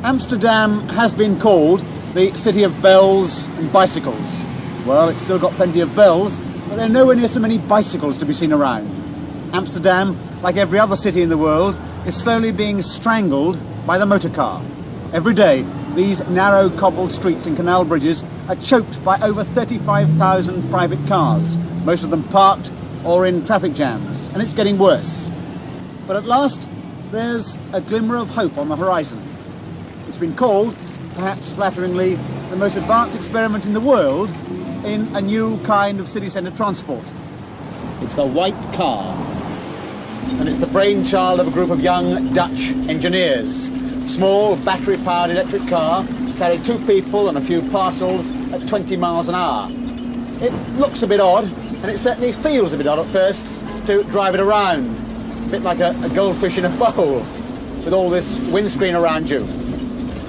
Amsterdam has been called the city of bells and bicycles. Well, it's still got plenty of bells, but there are nowhere near so many bicycles to be seen around. Amsterdam, like every other city in the world, is slowly being strangled by the motor car. Every day, these narrow cobbled streets and canal bridges are choked by over 35,000 private cars, most of them parked or in traffic jams, and it's getting worse. But at last, there's a glimmer of hope on the horizon. It's been called, perhaps flatteringly, the most advanced experiment in the world in a new kind of city centre transport. It's the white car, and it's the brainchild of a group of young Dutch engineers. Small battery-powered electric car, carrying 2 people and a few parcels at 20 miles an hour. It looks a bit odd, and it certainly feels a bit odd at first to drive it around. A bit like a goldfish in a bowl, with all this windscreen around you.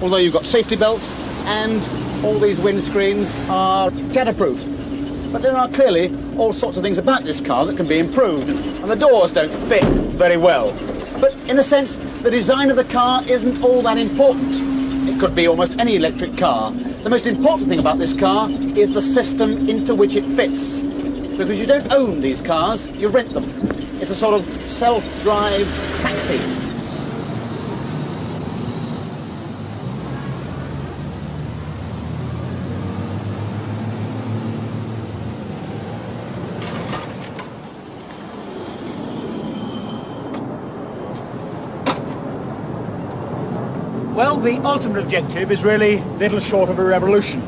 Although you've got safety belts, and all these windscreens are shatterproof. But there are clearly all sorts of things about this car that can be improved, and the doors don't fit very well. But in a sense, the design of the car isn't all that important. It could be almost any electric car. The most important thing about this car is the system into which it fits. Because you don't own these cars, you rent them. It's a sort of self-drive taxi. Well, the ultimate objective is really little short of a revolution.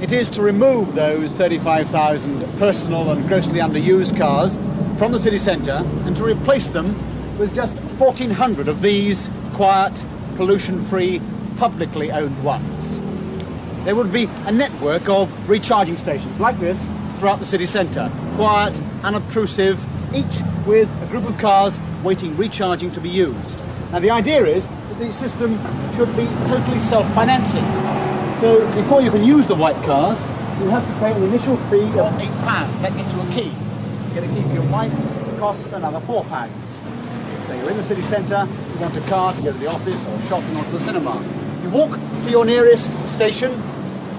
It is to remove those 35,000 personal and grossly underused cars from the city centre and to replace them with just 1,400 of these quiet, pollution-free, publicly owned ones. There would be a network of recharging stations like this throughout the city centre, quiet, unobtrusive, each with a group of cars waiting recharging to be used. Now the idea is that the system should be totally self-financing. So before you can use the white cars, you have to pay an initial fee of £8 to get you a key. To get a key for your bike costs another £4. So you're in the city centre, you want a car to go to the office or shopping or to the cinema. You walk to your nearest station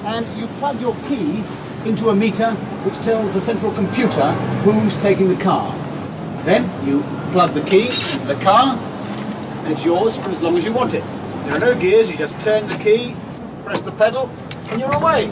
and you plug your key into a meter which tells the central computer who's taking the car. Then you plug the key into the car and it's yours for as long as you want it. There are no gears, you just turn the key, press the pedal, and you're away.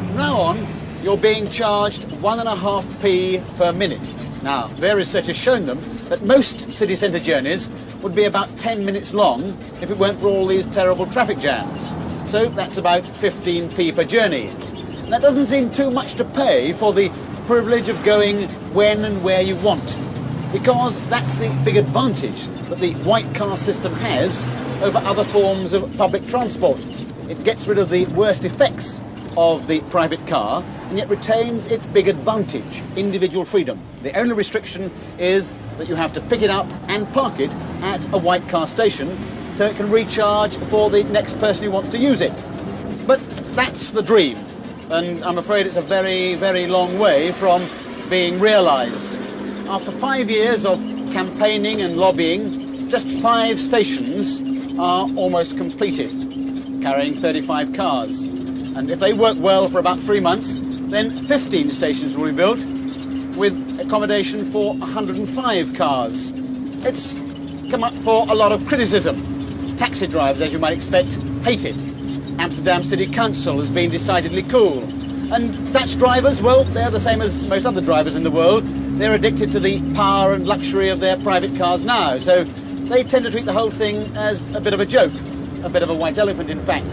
From now on, you're being charged 1.5p per minute. Now, their research has shown them that most city centre journeys would be about 10 minutes long if it weren't for all these terrible traffic jams. So that's about 15p per journey. That doesn't seem too much to pay for the privilege of going when and where you want, because that's the big advantage that the white car system has over other forms of public transport. It gets rid of the worst effects of the private car and yet retains its big advantage, individual freedom. The only restriction is that you have to pick it up and park it at a white car station so it can recharge for the next person who wants to use it. But that's the dream, and I'm afraid it's a very, very long way from being realised. After 5 years of campaigning and lobbying, just 5 stations are almost completed, carrying 35 cars. And if they work well for about 3 months, then 15 stations will be built with accommodation for 105 cars. It's come up for a lot of criticism. Taxi drivers, as you might expect, hate it. Amsterdam City Council has been decidedly cool. And Dutch drivers, well, they're the same as most other drivers in the world. They're addicted to the power and luxury of their private cars now, so they tend to treat the whole thing as a bit of a joke, a bit of a white elephant, in fact.